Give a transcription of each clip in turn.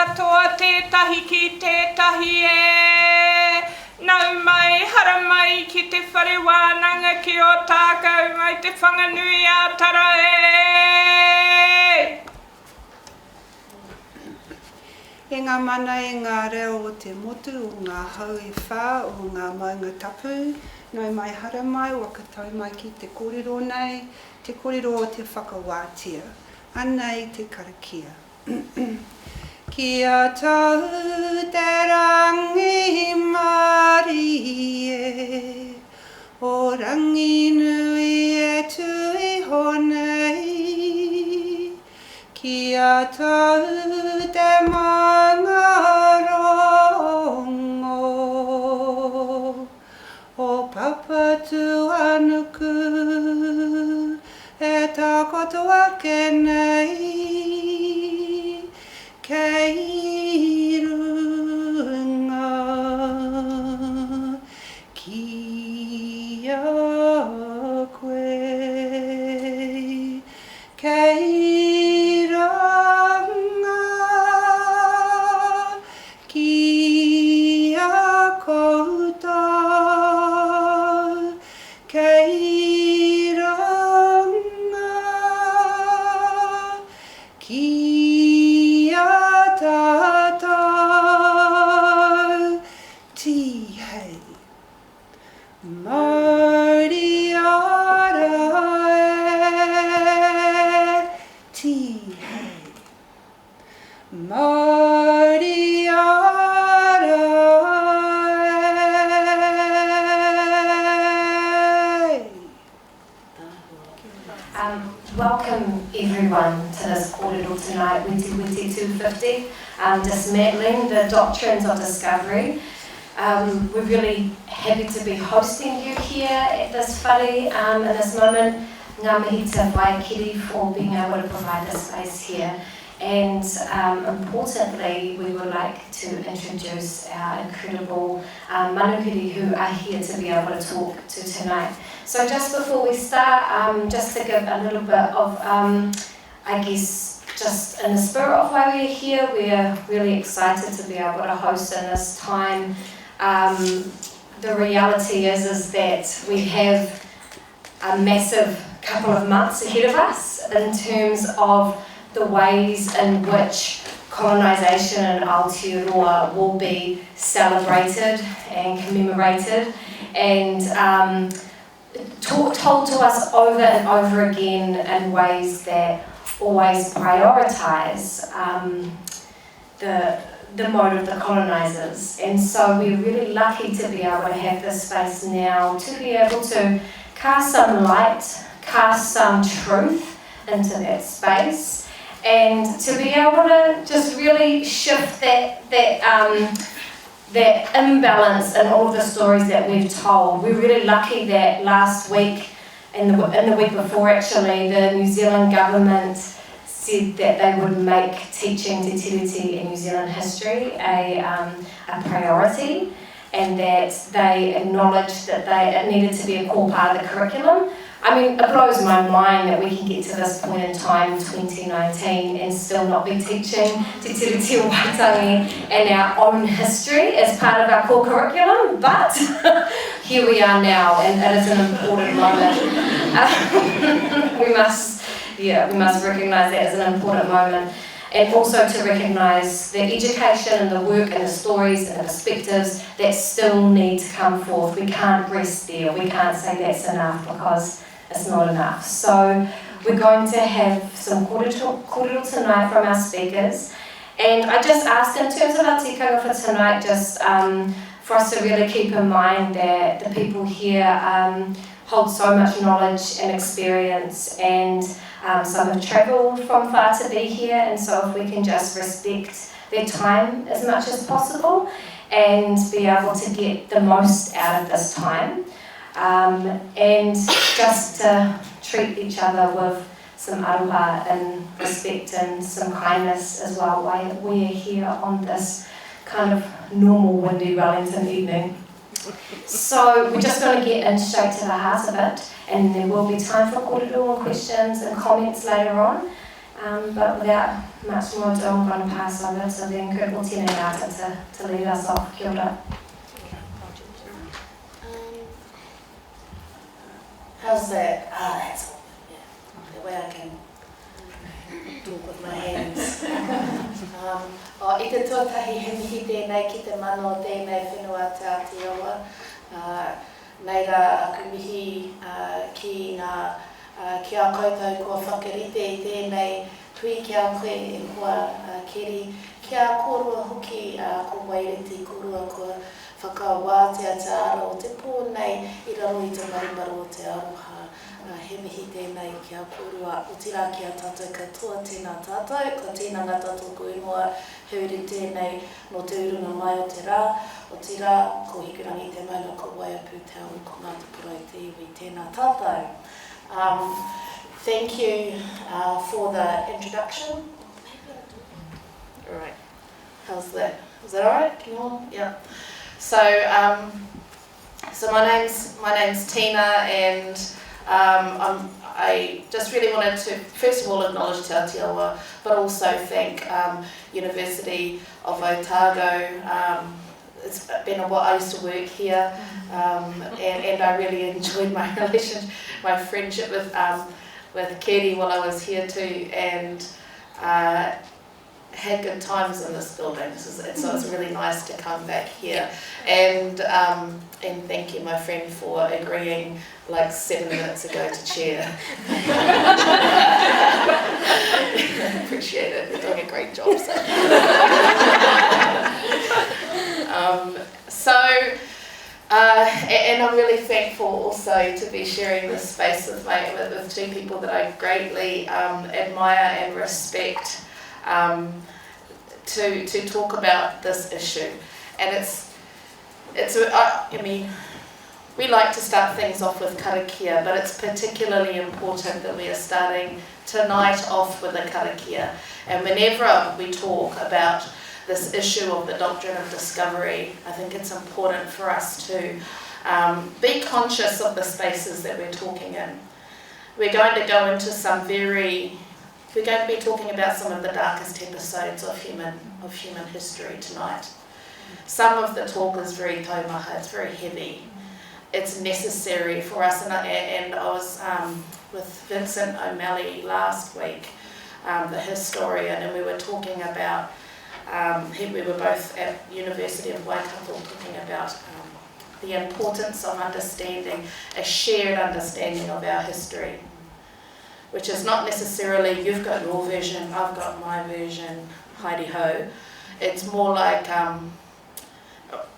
katoa tētahi ki tētahi e. Nau mai, hara mai ki te whare wānanga ki Otago mai te whanganui ātara e. E ngā mana e ngā reo o te motu o ngā hau e whā o ngā maunga tapu. Nau mai, hara mai, wakatau mai ki te kōrero nei, te kōrero o te whakawātia. Anei te karakia. Kia tau te rangi mari e, o rangi nui e tui honei. Kia tau te mana rongo, o Papatūānuku e takoto ake nei, kei runga kia koe, kei runga kia koutou, kei runga kia tātou, tihei, Māori ara e, tihei, Māori ara e. Welcome everyone to this Kōrero tonight, Wetewete 250, dismantling the doctrines of discovery. We're really happy to be hosting you here at this whare in this moment. Ngā mihi te whai Keri for being able to provide this space here. And importantly, we would like to introduce our incredible manukiri who are here to be able to talk to tonight. So just before we start, just to give a little bit of, I guess, just in the spirit of why we're here, we're really excited to be able to host in this time. The reality is that we have a massive couple of months ahead of us in terms of the ways in which colonization in Aotearoa will be celebrated and commemorated and told to us over and over again in ways that always prioritise the mode of the colonisers. And so we're really lucky to be able to have this space now to be able to cast some light, cast some truth into that space, and to be able to just really shift that imbalance in all of the stories that we've told. We're really lucky that last week, and the week before actually, the New Zealand government said that they would make teaching Te Tiriti in New Zealand history a priority, and that they acknowledged that it needed to be a core part of the curriculum. I mean, it blows my mind that we can get to this point in time, 2019, and still not be teaching Te Tiriti o Waitangi and our own history as part of our core curriculum, but here we are now, and it is an important moment. We must recognise that as an important moment, and also to recognise the education and the work and the stories and the perspectives that still need to come forth. We can't rest there. We can't say that's enough because it's not enough. So we're going to have some kōrero tonight from our speakers, and I just asked in terms of our tikanga for tonight, just for us to really keep in mind that the people here hold so much knowledge and experience, and some have travelled from far to be here, and so if we can just respect their time as much as possible and be able to get the most out of this time, and just to treat each other with some aroha and respect and some kindness as well while we are here on this kind of normal windy Wellington evening. So we're just going to get in straight to the heart of it, and there will be time for kōrero and questions and comments later on. But without much more ado, I'm going to pass over to the incredible Tēnei Rata to lead us off. Kia ora. How's that? That's the way I can talk with my hands. I te tuatahi he mihi tēnei ki te mano tēnei whenua te Aotearoa. Nei rā aku mihi ki ngā ki a koutou kua whakarite I tēnei hui ki a koe e kua Keri. Ki a kōrua hoki ko Wetewete kōrua kua whakawātea te ara o te pōnei I raro I te marimaro o te aroha. He mihi tēnei ki a kōrua o tira ki a tātou katoa tēnā tātou, ka tēnanga tātou koinua hauri tēnei no te urunga mai o te rā, o tira ko hikurangi te mauna ko waiapu te au ko ngā te purai te iwi tēnā tātou. Thank you for the introduction. All right. How's that? Is that all right? Can you all? Yeah. So my name's Tina, and I just really wanted to first of all acknowledge Te Aotearoa, but also thank University of Otago. It's been a while. I used to work here, and I really enjoyed my friendship with Keri while I was here too, and had good times in this building. So it's really nice to come back here, and thank you, my friend, for agreeing like 7 minutes ago to chair. Appreciate it. You're doing a great job. And I'm really thankful also to be sharing this space with two people that I greatly admire and respect, to talk about this issue. And I mean, we like to start things off with karakia, but it's particularly important that we are starting tonight off with a karakia. And whenever we talk about this issue of the Doctrine of Discovery, I think it's important for us to be conscious of the spaces that we're talking in. We're going to go into we're going to be talking about some of the darkest episodes of human history tonight. Some of the talk is very taumaha, it's very heavy. It's necessary for us, and I was with Vincent O'Malley last week, the historian, and we were talking about, we were both at University of Waikato talking about the importance of understanding, a shared understanding of our history, which is not necessarily you've got your version, I've got my version, heidi-ho. It's more like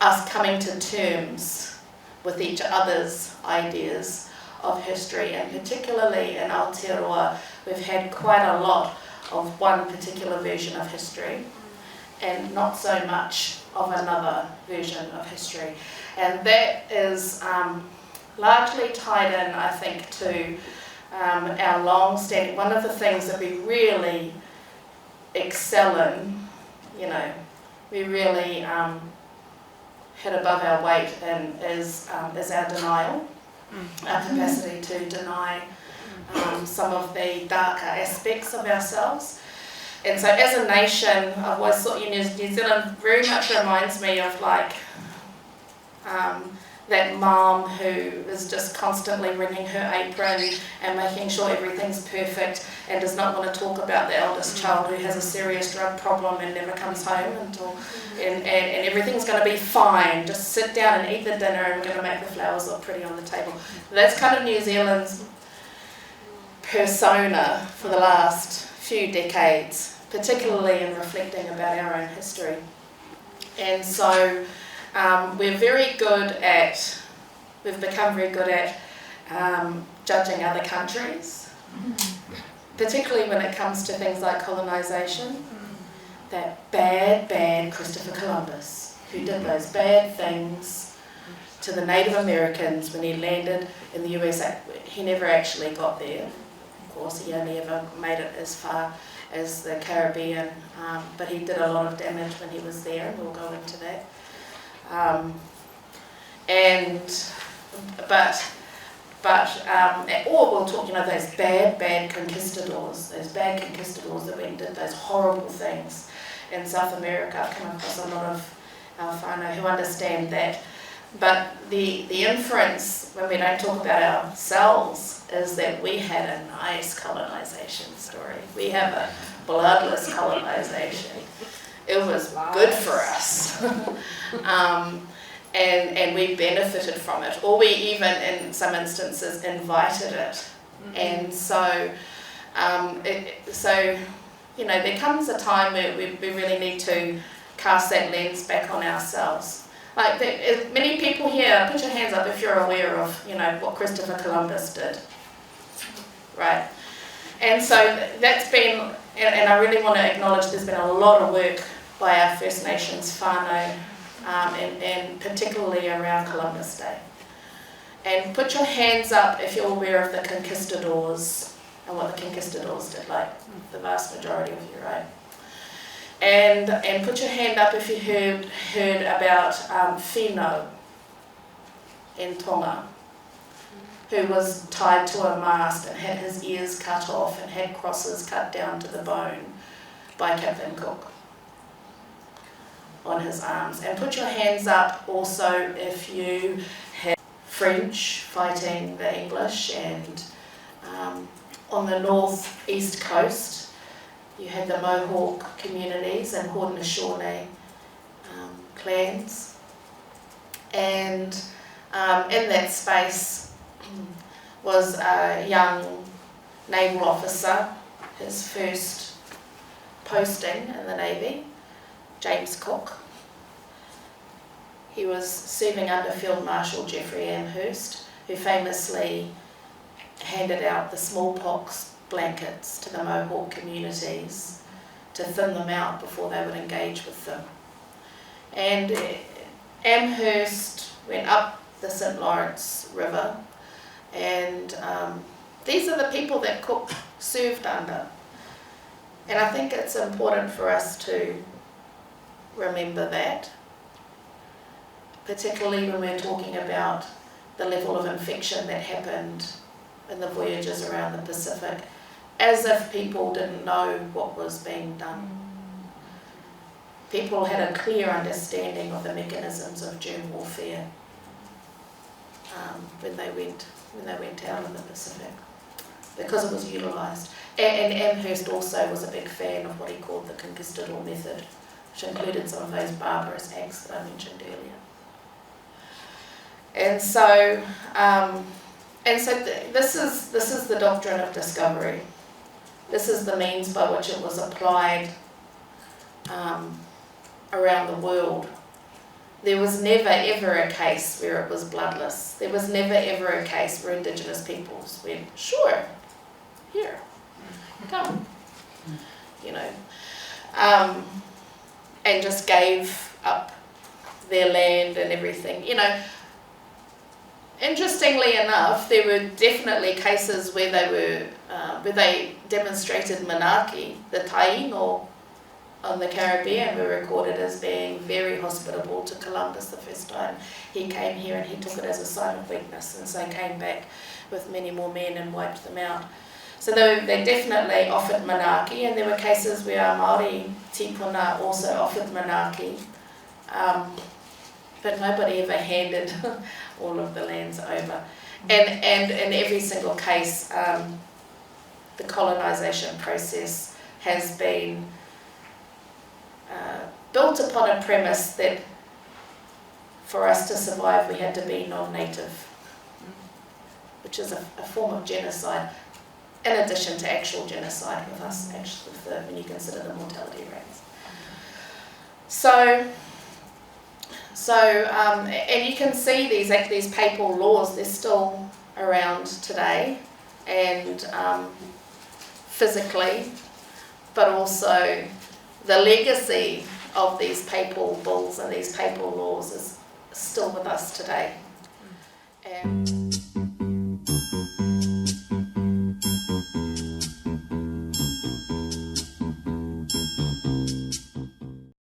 us coming to terms with each other's ideas of history, and particularly in Aotearoa, we've had quite a lot of one particular version of history and not so much of another version of history. And that is largely tied in, I think, to our long-standing, one of the things that we really excel in, we really head above our weight in is our denial, our capacity to deny some of the darker aspects of ourselves. And so as a nation, I've always thought New Zealand very much reminds me of that mom who is just constantly wringing her apron and making sure everything's perfect and does not want to talk about the eldest child who has a serious drug problem and never comes home until, and everything's going to be fine, just sit down and eat the dinner and we're going to make the flowers look pretty on the table. That's kind of New Zealand's persona for the last few decades, particularly in reflecting about our own history. And so we've become very good at judging other countries, particularly when it comes to things like colonization. That bad Christopher Columbus, who did those bad things to the Native Americans when he landed in the USA. He never actually got there. Of course, he only ever made it as far as the Caribbean, but he did a lot of damage when he was there, and we'll go into that. But or we'll talk, those bad conquistadors, that went and did those horrible things in South America. I've come across a lot of our whānau who understand that. But the inference, when we don't talk about ourselves, is that we had a nice colonisation story. We have a bloodless colonisation. It was good for us. And we benefited from it, or we even, in some instances, invited it. And so, there comes a time where we really need to cast that lens back on ourselves. Like, many people here, put your hands up if you're aware of, what Christopher Columbus did. Right. And so that's been, and I really want to acknowledge there's been a lot of work by our First Nations whānau, and particularly around Columbus Day. And put your hands up if you're aware of the conquistadors and what the conquistadors did, like the vast majority of you, right? And put your hand up if you heard about Whino in Tonga, who was tied to a mast and had his ears cut off and had crosses cut down to the bone by Captain Cook on his arms. And put your hands up also if you had French fighting the English, and on the north-east coast you had the Mohawk communities and Haudenosaunee clans. And in that space was a young naval officer, his first posting in the Navy, James Cook. He was serving under Field Marshal Geoffrey Amherst, who famously handed out the smallpox blankets to the Mohawk communities to thin them out before they would engage with them. And Amherst went up the St. Lawrence River, and these are the people that Cook served under. And I think it's important for us to remember that, particularly when we're talking about the level of infection that happened in the voyages around the Pacific, as if people didn't know what was being done. People had a clear understanding of the mechanisms of germ warfare when they went out in the Pacific, because it was utilised. And Amherst also was a big fan of what he called the conquistador method, which included some of those barbarous acts that I mentioned earlier. And so, this is the doctrine of discovery. This is the means by which it was applied around the world. There was never ever a case where it was bloodless. There was never ever a case where Indigenous peoples went, sure, here, come, and just gave up their land and everything. Interestingly enough, there were definitely cases where they demonstrated monarchy. The Taino on the Caribbean were recorded as being very hospitable to Columbus the first time he came here, and he took it as a sign of weakness, and so came back with many more men and wiped them out. So they definitely offered monarchy, and there were cases where Māori tipuna also offered monarchy, but nobody ever handed all of the lands over. And in every single case, the colonisation process has been built upon a premise that for us to survive we had to be non-native, which is a form of genocide, in addition to actual genocide with us, when you consider the mortality rates. And you can see these papal laws, they're still around today, and physically, but also the legacy of these papal bulls and these papal laws is still with us today. And